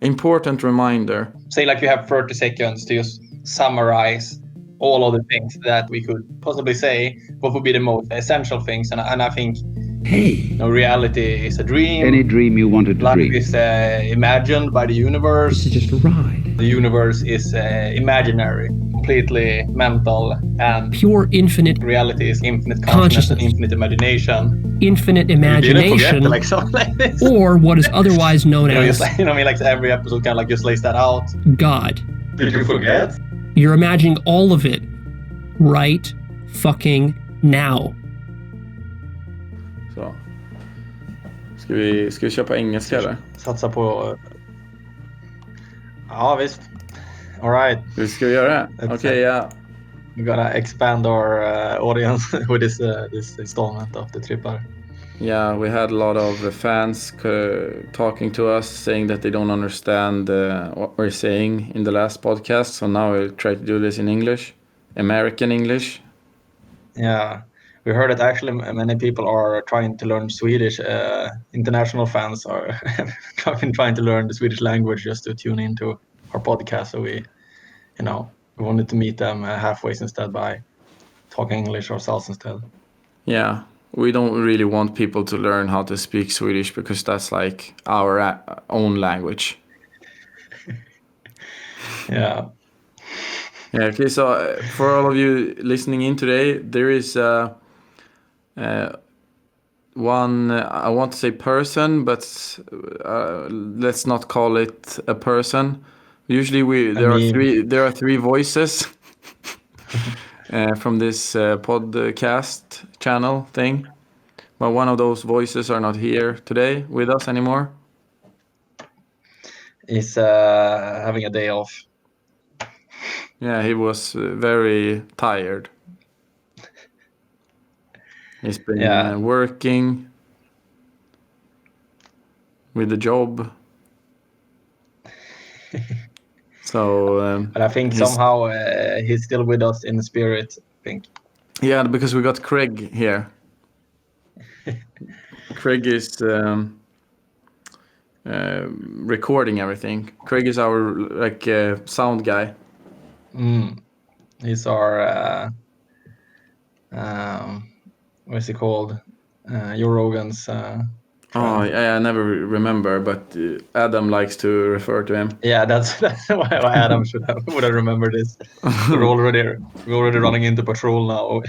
Important reminder. Say like you have 30 seconds to just summarize all of the things that we could possibly say. What would be the most essential things? And I think, reality is a dream. Any dream you wanted to Life dream. is imagined by the universe. This is just a ride. The universe is imaginary, completely mental, and Pure infinite reality is infinite consciousness and infinite imagination. Infinite You didn't imagination, forget like something like this. or what is otherwise known Just as like every episode kind of like just lays that out. God. Did you forget? You're imagining all of it right fucking now. Så. Ska vi köpa engelska eller? Satsa på... Ja, visst. All right. Ska vi göra det? Okej, ja. We're gonna expand our audience with this installment of Dutrippar. Yeah, we had a lot of fans talking to us, saying that they don't understand what we're saying in the last podcast. So now we'll try to do this in English, American English. Yeah, we heard that actually many people are trying to learn Swedish. International fans are trying to learn the Swedish language just to tune into our podcast. So we wanted to meet them halfway instead by talking English ourselves instead. Yeah. We don't really want people to learn how to speak Swedish because that's like our own language. Yeah. Yeah. Okay. So for all of you listening in today, there is one. I want to say person, but let's not call it a person. Usually, there are three voices. From this podcast channel thing, but one of those voices are not here today with us anymore. He's having a day off. Yeah, he was very tired. He's been working with the job. So, but I think somehow he's still with us in the spirit, I think. Yeah, because we got Craig here. Craig is recording everything. Craig is our sound guy. He's our what's he called? Joe Rogan's. I never remember, but Adam likes to refer to him. Yeah, that's why Adam would have remembered this. We're already running into patrol now.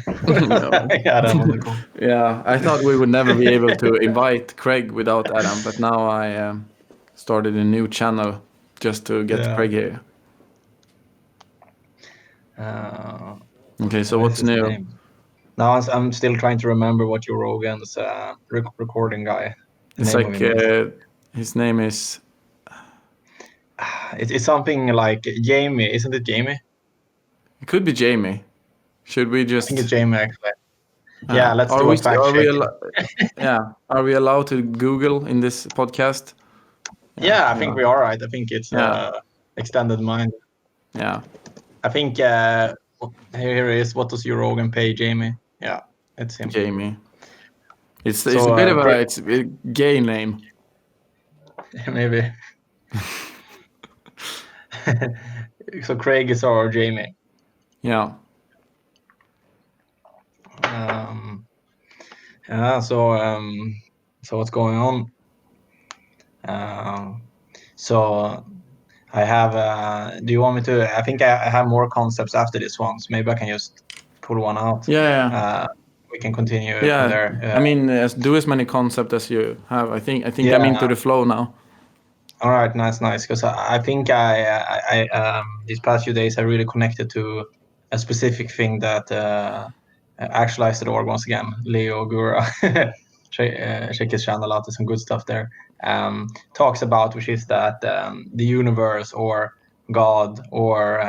Adam on the call. Yeah, I thought we would never be able to invite Craig without Adam, but now I started a new channel just to get Craig here. Okay, so what's new? Name? Now I'm still trying to remember what Joe Rogan's recording guy. It's like his name is. It's something like Jamie, isn't it Jamie? It could be Jamie. Should we just? I think it's Jamie actually. Yeah, let's do a fact check. Are we allowed to Google in this podcast? Yeah, I think we are right. I think it's extended mind. Yeah. I think here it is. What does Joe Rogan pay Jamie? Yeah, it's him. Jamie. It's a bit of a gay name. Maybe. So Craig is our Jamie. Yeah. So what's going on? So I have. Do you want me to? I think I have more concepts after this one, so maybe I can just pull one out. Yeah. We can continue. Yeah. There. I mean, do as many concepts as you have. I think I'm into the flow now. All right, nice. Because I think I these past few days I really connected to a specific thing that actualized the org once again. Leo Gura, check his channel out. There's some good stuff there. Talks about, which is that the universe or God or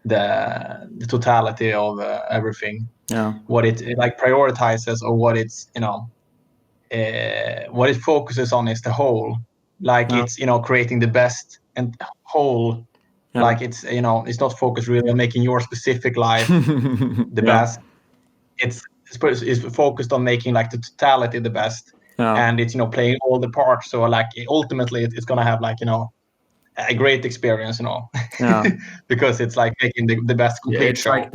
the totality of everything. Yeah. What it like prioritizes, or what it's what it focuses on is the whole. Like it's creating the best and whole. Yeah. Like it's it's not focused really on making your specific life the best. It's focused on making like the totality the best. and it's playing all the parts. So like ultimately it's gonna have like a great experience, Yeah. because it's like making the best Yeah, complete it's show. like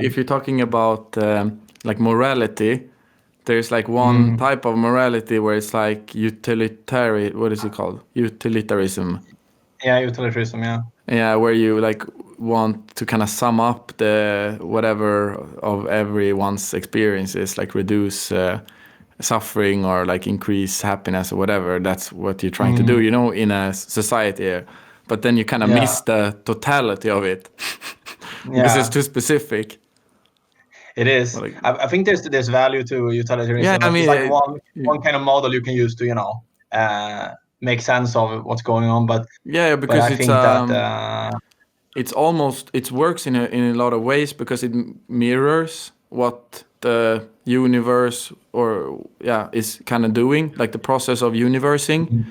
if you're talking about like morality, there's like one type of morality where it's like utilitarian. What is it called? Utilitarism. Yeah, utilitarianism. Yeah. Yeah, where you like want to kind of sum up the whatever of everyone's experiences, like reduce suffering or like increase happiness or whatever. That's what you're trying to do, in a society. But then you kind of miss the totality of it because it's too specific. It is. Like, I think there's value to utilitarianism. yeah, I It's mean, like one kind of model you can use to make sense of what's going on. But because I think that it's almost it works in a lot of ways because it mirrors what the universe is kind of doing, like the process of universing,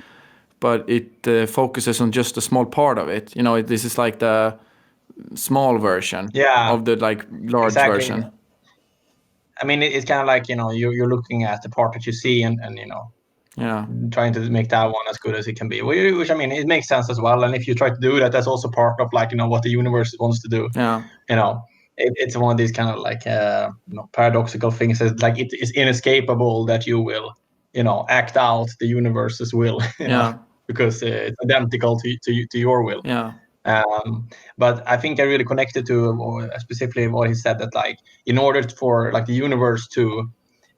but it focuses on just a small part of it. This is like the small version of the like large exactly. version. I mean, it's kind of like you're looking at the part that you see and trying to make that one as good as it can be. Which I mean, it makes sense as well. And if you try to do that, that's also part of like what the universe wants to do. Yeah. It's one of these kind of like paradoxical things. That, like it is inescapable that you will act out the universe's will. Because it's identical to your will. Yeah. But I think I really connected to specifically what he said, that like in order for like the universe to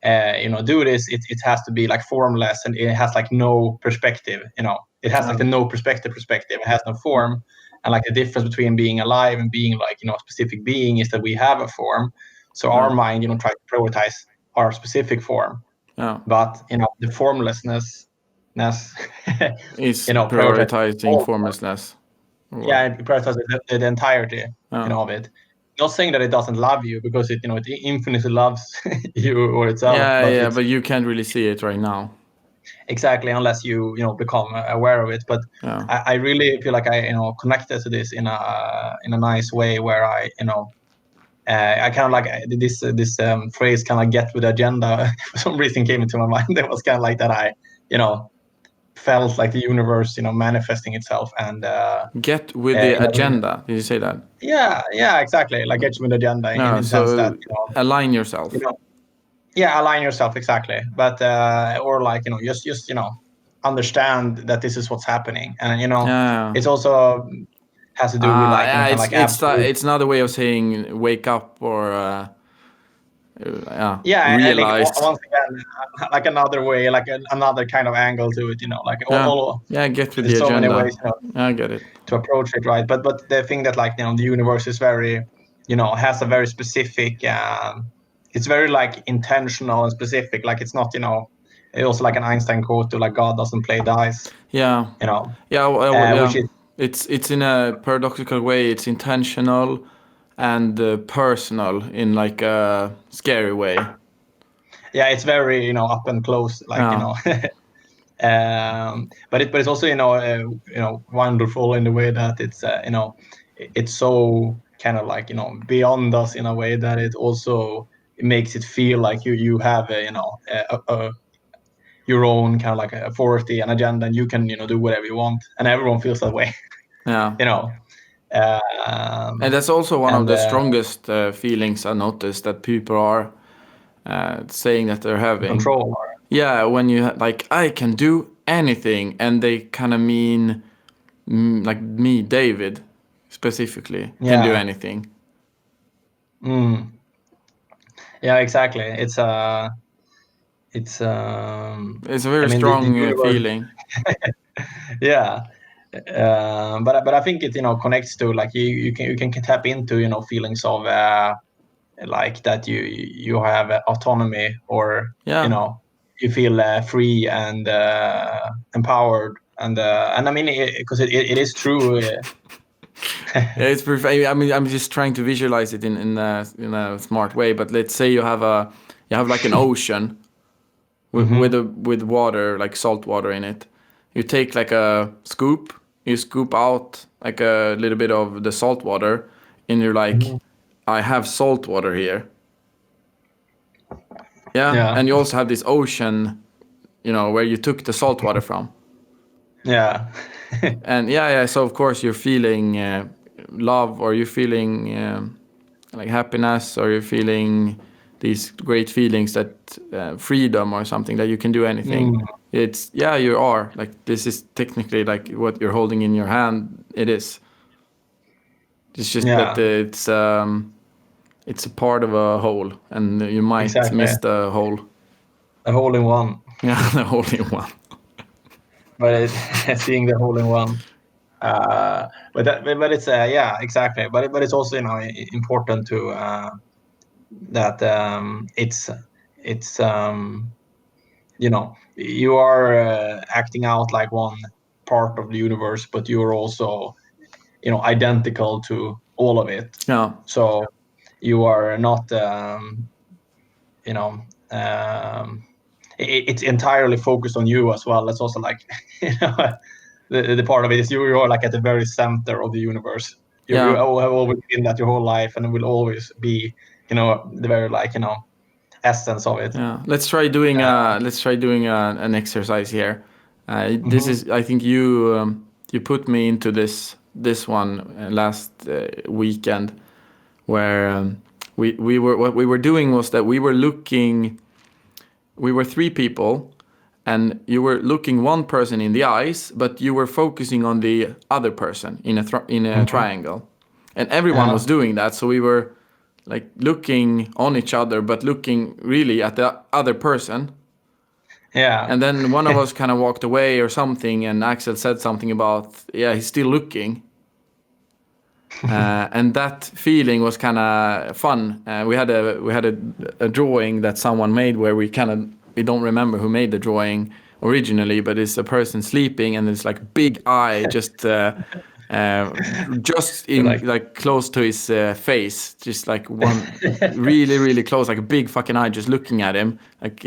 do this, it has to be like formless, and it has like no perspective. It has like the no perspective. It has no form, and like the difference between being alive and being like a specific being is that we have a form. So our mind tries to prioritize our specific form. But the formlessness is prioritizing formlessness. Yeah, it prioritizes the entirety of it. Not saying that it doesn't love you, because it infinitely loves you or itself. But you can't really see it right now. Exactly, unless you become aware of it. But I really feel like I connected to this in a nice way, where I I kind of like this phrase kind of get with the agenda for some reason came into my mind. It was kind of like that I felt like the universe manifesting itself and get with the agenda. Did you say that? Yeah, exactly, like get with the agenda in the sense that align yourself. Align yourself, exactly. But or like just understand that this is what's happening, and it's also has to do with like it's another way of saying wake up or realize. And once again, like another way, like another kind of angle to it, like get with the so agenda. many ways I get it, to approach it, right? But the thing that like the universe is very has a very specific it's very like intentional and specific. Like it's not it's also like an Einstein quote to like God doesn't play dice. Which is, it's in a paradoxical way. It's intentional and personal in like a scary way. Yeah, it's very up and close, like but it's also wonderful in the way that it's it's so kind of like beyond us in a way that it also makes it feel like you have your own kind of like authority and agenda, and you can do whatever you want, and everyone feels that way. And that's also one of the strongest feelings I noticed that people are saying that they're having. Control. Yeah, when you like, I can do anything, and they kind of mean like me, David, specifically, can do anything. Yeah, exactly. It's a very strong feeling. Yeah. But I think it connects to like you can tap into feelings of like that you have autonomy, or you feel free and empowered, and I mean because it is true. It's perfect. I mean, I'm just trying to visualize it in a smart way. But let's say you have like an ocean with water, like salt water in it. You take like a scoop, you scoop out like a little bit of the salt water, and you're like, I have salt water here. Yeah, and you also have this ocean where you took the salt water from. Yeah. And so of course you're feeling love, or you're feeling like happiness, or you're feeling these great feelings that freedom or something, that you can do anything. It's you are like, this is technically like what you're holding in your hand. It's just that it's a part of a whole, and you might miss the whole. A hole in one. Yeah, the hole in one. But seeing the hole in one. But it's exactly. But it's also important to that it's you are acting out like one part of the universe, but you're also identical to all of it. Yeah. So you are not it's entirely focused on you as well. That's also like the part of it is you are like at the very center of the universe. You have always been that your whole life, and it will always be the very essence of it. Yeah, let's try doing an exercise here. This is, I think you put me into this one last weekend, where we were, what we were doing was that we were 3 people, and you were looking one person in the eyes, but you were focusing on the other person in a triangle, and everyone was doing that. So we were like looking on each other, but looking really at the other person. Yeah. And then one of us kind of walked away or something, and Axel said something about, he's still looking. And that feeling was kind of fun. We had a drawing that someone made where we don't remember who made the drawing originally, but it's a person sleeping, and it's like big eye just in like close to his face, just like one really, really close, like a big fucking eye just looking at him, like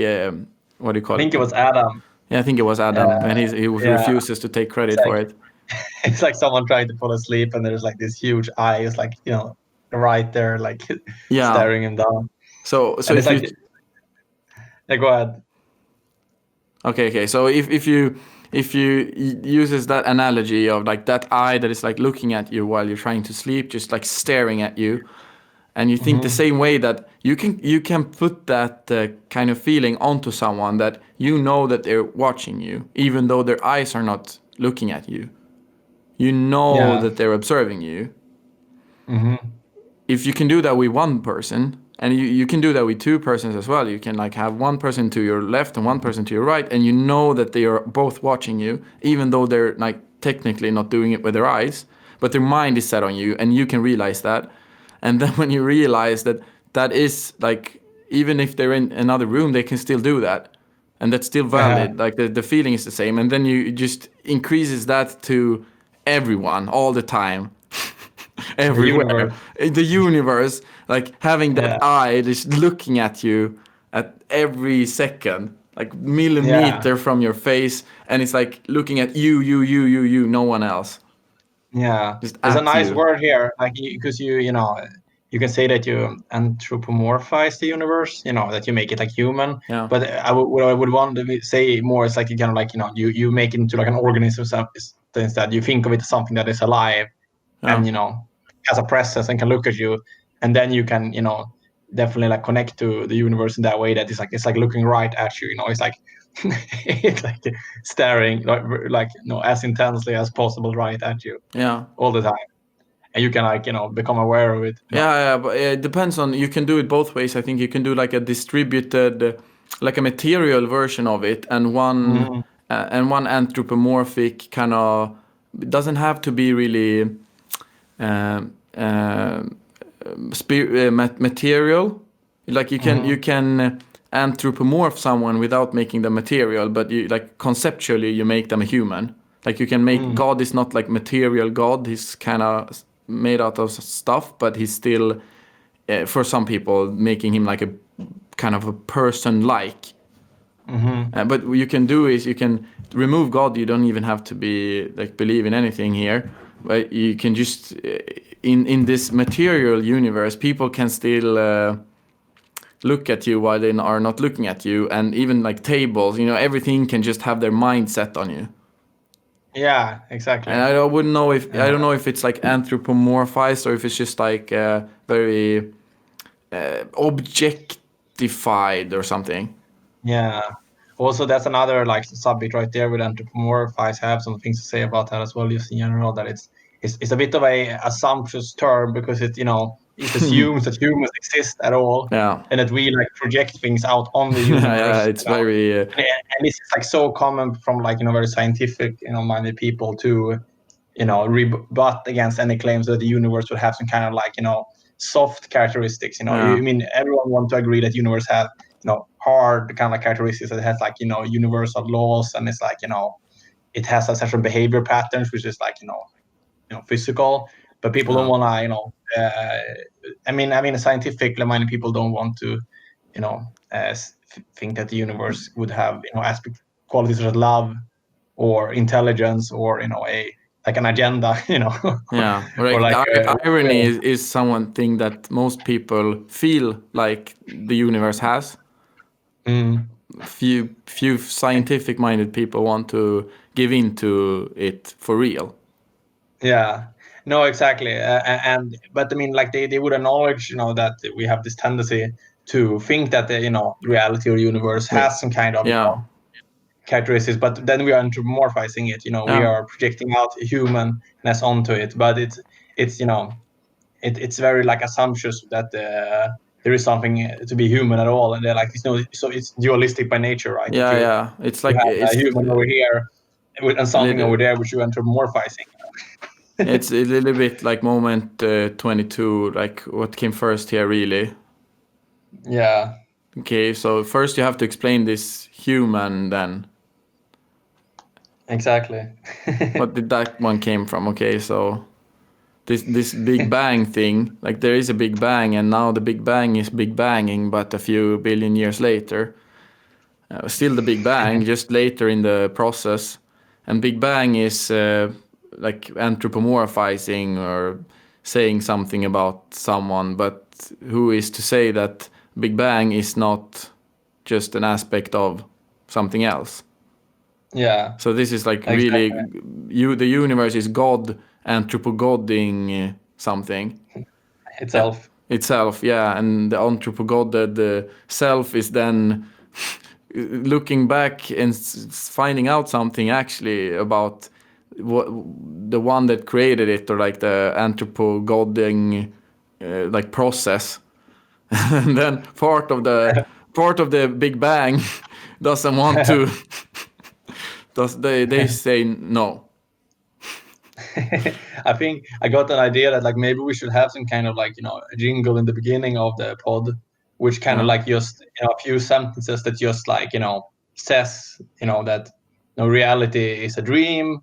what do you call it? I think it was Adam. Yeah, I think it was Adam, and he refuses to take credit for it. It's like someone trying to fall asleep, and there's like this huge eye, it's like right there, like staring him down. So if like, go ahead. Okay. So if you uses that analogy of like that eye that is like looking at you while you're trying to sleep, just like staring at you, and you think the same way, that you can put that kind of feeling onto someone, that that they're watching you, even though their eyes are not looking at you. That they're observing you. If you can do that with one person, and you can do that with 2 persons as well. You can like have one person to your left and one person to your right, and that they are both watching you, even though they're like technically not doing it with their eyes, but their mind is set on you, and you can realize that. And then when you realize that is like, even if they're in another room, they can still do that, and that's still valid. Like the feeling is the same, and then you just increases that to everyone all the time. Everywhere, the universe, like having that eye just looking at you at every second, like millimeter from your face, and it's like looking at you, no one else. There's a nice word here, like, because you can say that you anthropomorphize the universe, that you make it like human. But what I would want to say more is like, you kind of like, you make it into like an organism, instead you think of it as something that is alive and has a presence and can look at you, and then you can definitely like connect to the universe in that way, that it's like looking right at you. It's like it's like staring like as intensely as possible right at you all the time, and you can like become aware of it. But it depends on, you can do it both ways. I think you can do like a distributed, like a material version of it, and one anthropomorphic kind of, it doesn't have to be really material. Like you can anthropomorph someone without making them material, but you like conceptually you make them a human. Like you can make God is not like material God, he's kind of made out of stuff, but he's still for some people making him like a kind of a person like. But what you can do is you can remove God. You don't even have to be like believe in anything here, but you can just in this material universe, people can still look at you while they are not looking at you, and even like tables, everything can just have their mind set on you. Yeah, exactly. And I wouldn't know if I don't know if it's like anthropomorphized or if it's just like very objectified or something. Yeah. Also, that's another like subject right there with anthropomorphize. I have some things to say about that as well, just in general. That it's a bit of a assumptuous term because it assumes that humans exist at all, Yeah. and that we like project things out on the Yeah, universe. it's very And this is like so common from like very scientific minded people to rebut against any claims that the universe would have some kind of like soft characteristics. Yeah. I mean, everyone wants to agree that universe has hard kind of characteristics, that it has like universal laws, and it's like it has a certain behavior patterns which is like physical, but people don't want to I mean scientifically minded people don't want to think that the universe would have aspect qualities such as love or intelligence or a like an agenda, Yeah, or like like irony is something that most people feel like the universe has. Few scientific minded people want to give in to it for real. Yeah, no, exactly. But I mean, like they would acknowledge, that we have this tendency to think that the reality or universe has some kind of characteristics, but then we are anthropomorphizing it. We are projecting out humanness onto it, but it's it's very like assumptuous that there is something to be human at all, and they're like so it's dualistic by nature, right? Yeah. It's like you have it's a human over here and something over little, there which you're anthropomorphizing. it's a little bit like moment 22, like what came first here, really. Yeah. Okay, so first you have to explain this human, then Exactly. what did that one came from? Okay, so this Big Bang thing, like there is a Big Bang, and now the Big Bang is Big Banging, but a few billion years later. Still the Big Bang, just later in the process. And Big Bang is like anthropomorphizing or saying something about someone, but who is to say that Big Bang is not just an aspect of something else? Yeah. So this is like Exactly. really, the universe is God anthropogodding something. Itself. Itself, yeah, and the anthropogodded self is then looking back and finding out something actually about what the one that created it, or like the anthropogodding like process. And then part of the Big Bang doesn't want to. They say no. I think I got an idea that like maybe we should have some kind of like a jingle in the beginning of the pod, which kind of like just a few sentences that just like says that reality is a dream,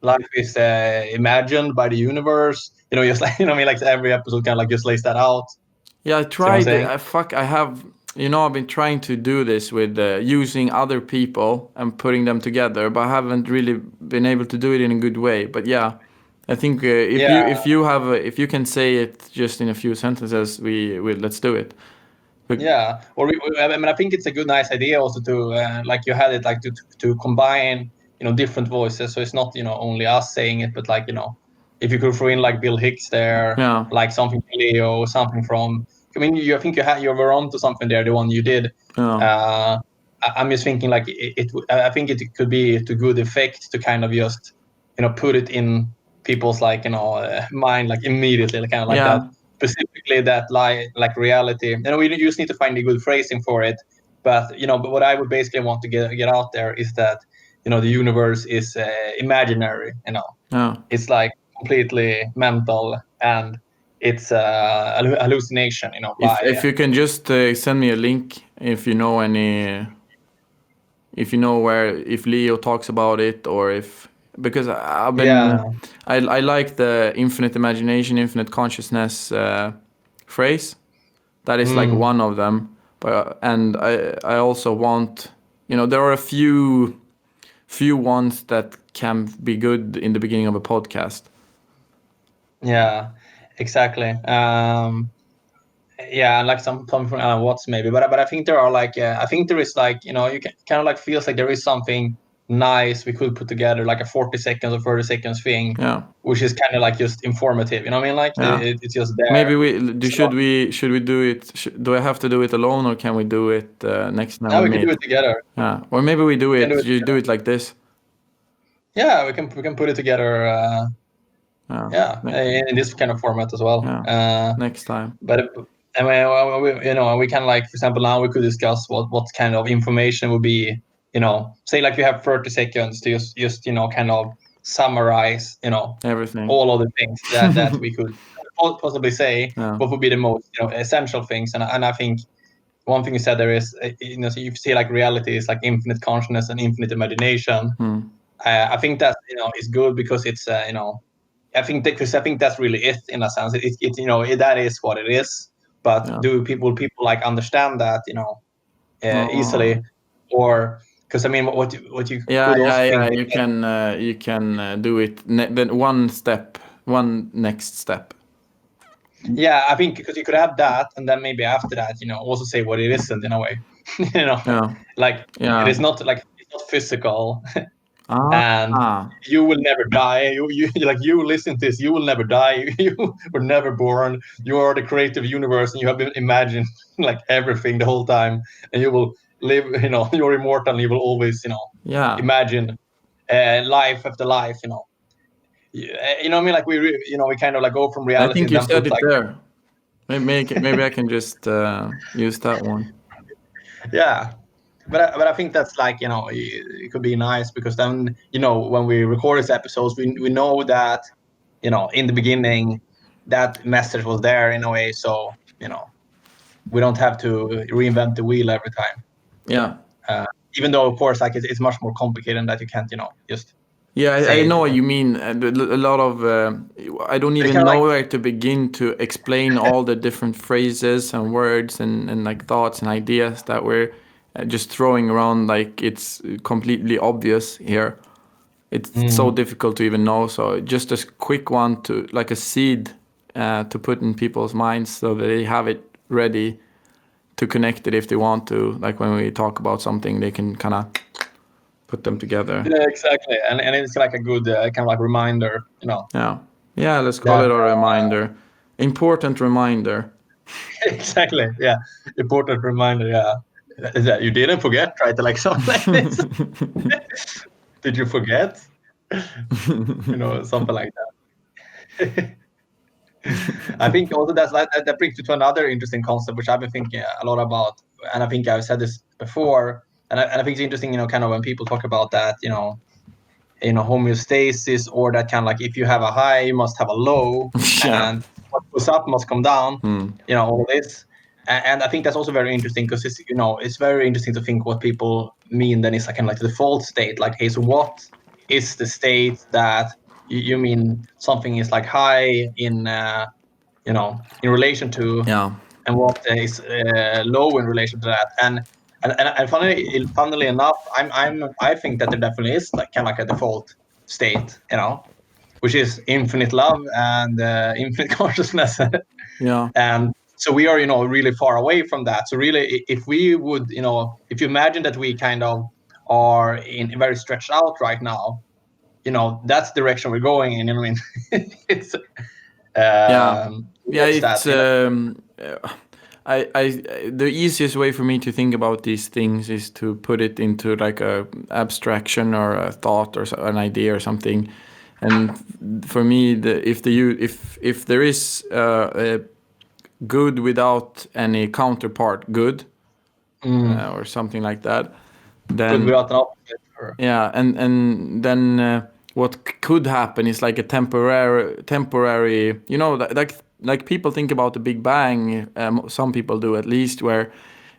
life is imagined by the universe, just like I mean like every episode kind of like just lays that out. Yeah, I See what I'm tried. saying? I have. I've been trying to do this with using other people and putting them together, but I haven't really been able to do it in a good way. But yeah, I think if you can say it just in a few sentences, let's do it. But Yeah, or I mean, I think it's a good, nice idea also to like you had it like to combine different voices, so it's not only us saying it, but like if you could throw in like Bill Hicks there, yeah, like something from Leo, something from. I mean, I think you were onto something there, the one you did. yeah, I'm just thinking like I think it could be to good effect to kind of just put it in people's like mind like immediately, like, kind of like that. yeah, Specifically that like reality, we just need to find a good phrasing for it, but but what I would basically want to get out there is that the universe is imaginary, yeah. it's like completely mental, and it's a hallucination If you can just send me a link if you know any, if you know where, if Leo talks about it, or if, because I've been yeah. I like the infinite imagination, infinite consciousness phrase. That is like one of them. But and I also want, there are a few ones that can be good in the beginning of a podcast. Yeah, exactly. yeah, and like some from Alan Watts maybe, but I think there are like I think there is like you can kind of like feels like there is something nice we could put together, like a 40 seconds or 30 seconds thing, which is kind of like just informative. You know what I mean? Like it's just there. Maybe should we do it? Do I have to do it alone, or can we do it next time we meet? can do it together. Yeah, or maybe we do it. You do it like this. Yeah, we can put it together. In this kind of format as well. Next time. But I mean, we can, like, for example, now we could discuss what kind of information would be, say like we have 30 seconds to just kind of summarize, everything, all of the things that we could possibly say. What would be the most essential things? And I think one thing you said there is, so you see like reality is like infinite consciousness and infinite imagination. I think that is good because it's I think that's really it in a sense. That is what it is. But do people like understand that easily, or because I mean what you could also think you can do it then one next step. Yeah, I think because you could have that, and then maybe after that, also say what it isn't in a way. Like it is not like it's not physical. And you will never die. You listen to this. You will never die. You were never born. You are the creative universe, and you have been imagined like everything the whole time. And you will live. You're immortal. And you will always, imagine life after life. You know what I mean? Like we kind of like go from reality. I think and you then said it like, there. Maybe I can just use that one. Yeah. But I think that's like, it could be nice because then, when we record these episodes, we know that, in the beginning, that message was there in a way. So, we don't have to reinvent the wheel every time. Yeah. Even though, of course, like it's much more complicated and that you can't, just. Yeah, I know what you mean. A lot of I don't even know where to begin to explain all the different phrases and words and like thoughts and ideas that we're just throwing around like it's completely obvious here. It's so difficult to even know. So just a quick one to like a seed to put in people's minds so that they have it ready to connect it if they want to. Like when we talk about something, they can kind of put them together. Yeah, exactly. And it's like a good kind of like reminder, Yeah, let's call it a reminder. Important reminder. Exactly. Yeah. Important reminder. Yeah. That you didn't forget, right? Like something like this. Did you forget? Something like that. I think also that brings you to another interesting concept, which I've been thinking a lot about, and I think I've said this before, and I think it's interesting, kind of when people talk about that, homeostasis, or that kind of like if you have a high, you must have a low, and what goes up must come down, all of this. And I think that's also very interesting because it's very interesting to think what people mean. Then it's like kind of like the default state. Like, hey, so what is the state that you mean something is like high in in relation to, and what is low in relation to that? And funnily enough, I think that there definitely is like kind of like a default state, which is infinite love and infinite consciousness. And so we are, really far away from that. So really, if we would, if you imagine that we kind of are in very stretched out right now, that's the direction we're going in. I mean, it's it's the easiest way for me to think about these things is to put it into like a abstraction or a thought or an idea or something. And for me, if there is a good without any counterpart, good, or something like that, then good without an opposite. Yeah, and then what could happen is like a temporary, like people think about the Big Bang. Some people do at least, where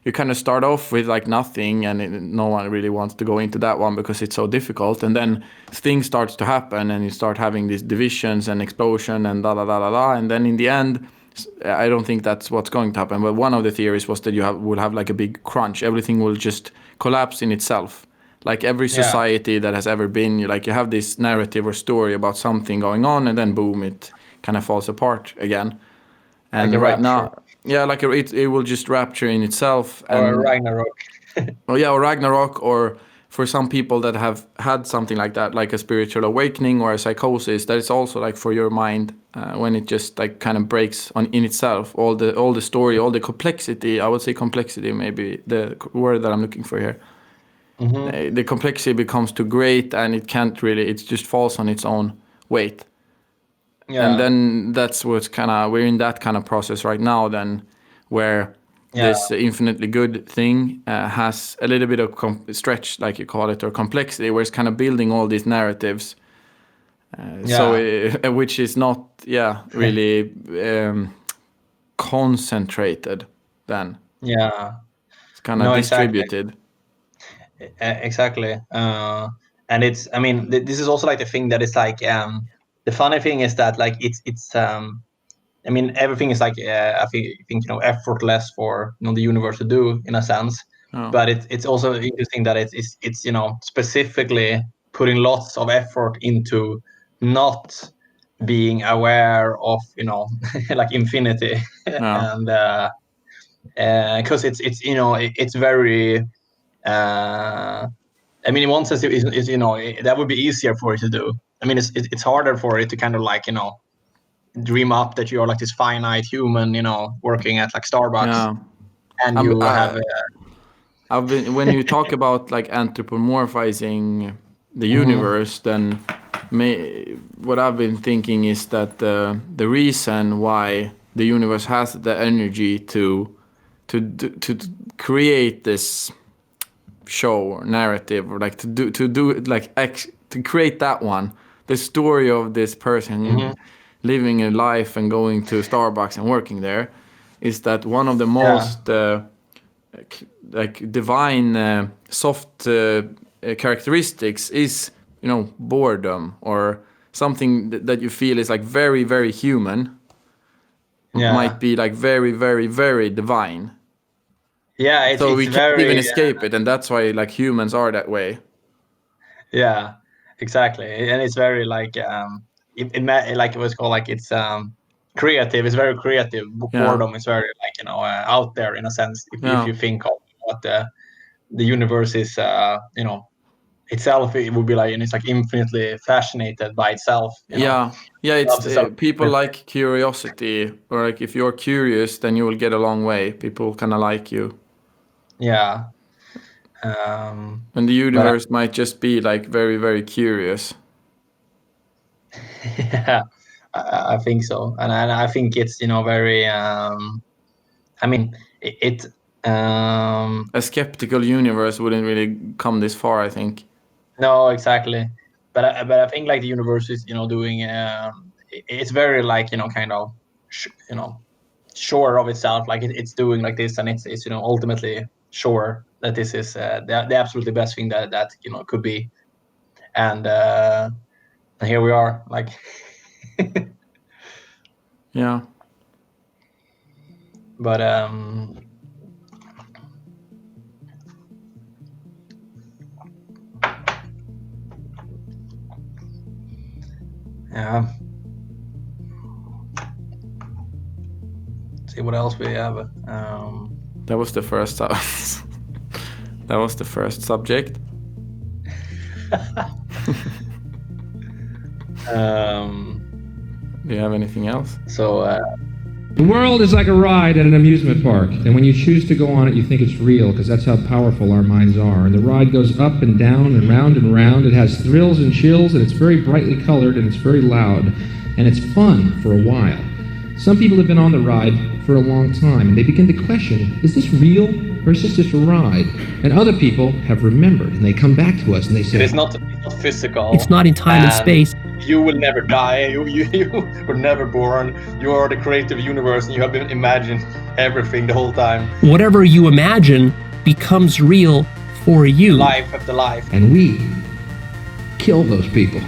you kind of start off with like nothing, and no one really wants to go into that one because it's so difficult. And then things starts to happen, and you start having these divisions and explosion and da da da da da. And then in the end, I don't think that's what's going to happen. But one of the theories was that would have like a big crunch. Everything will just collapse in itself. Like every society that has ever been, you have this narrative or story about something going on, and then boom, it kind of falls apart again. And like right now, yeah, like it will just rapture in itself. Or Ragnarok. Oh yeah, or Ragnarok, or for some people that have had something like that, like a spiritual awakening or a psychosis, that is also like for your mind when it just like kind of breaks in itself, all the story, all the complexity. I would say complexity, maybe the word that I'm looking for here. The complexity becomes too great, and it can't really. It just falls on its own weight. Yeah. And then that's what's we're in that kind of process right now. Then where this infinitely good thing has a little bit of stretch, like you call it, or complexity, where it's kind of building all these narratives. Which is not, really concentrated. Then it's kind of distributed. Exactly. And it's, I mean, this is also like the thing that is like, the funny thing is that like it's I mean, everything is like I think effortless for the universe to do in a sense. But it's also interesting that it's specifically putting lots of effort into not being aware of like infinity. And because it's very I mean, in one sense, is that would be easier for it to do. I mean, it's harder for it to kind of like dream up that you're like this finite human, working at like Starbucks, and you have. I've been when you talk about like anthropomorphizing the universe, then what I've been thinking is that the reason why the universe has the energy to create this show or narrative, or like to create that one, the story of this person living a life and going to Starbucks and working there, is that one of the most like divine soft characteristics is boredom, or something that you feel is like very, very human, might be like very, very, very divine. So we can't even escape it, and that's why like humans are that way. Yeah, exactly, and it's very like like it was called like it's creative. It's very creative. Boredom is very like out there in a sense. If you think of what the universe is, itself, it would be like, and it's like infinitely fascinated by itself. It's people like curiosity, or like if you're curious, then you will get a long way. People kind of like you. And the universe might just be like very, very curious. Yeah, I think so, and I think it's very. I mean, a skeptical universe wouldn't really come this far, I think. No, exactly, but I think like the universe is doing it's very like kind of sure of itself, like it's doing like this, and it's ultimately sure that this is the absolutely best thing that could be, and here we are, like. Yeah. But yeah. See what else we have. That was the first. That was the first subject. Do you have anything else? So. The world is like a ride at an amusement park, and when you choose to go on it, you think it's real, because that's how powerful our minds are. And the ride goes up and down and round and round. It has thrills and chills, and it's very brightly colored, and it's very loud, and it's fun for a while. Some people have been on the ride for a long time, and they begin to question, is this real, or is this just a ride? And other people have remembered, and they come back to us, and they say, it's not physical. It's not in time and space. You will never die. You were never born. You are the creative universe, and you have been imagined everything the whole time. Whatever you imagine becomes real for you. Life after life. And we kill those people.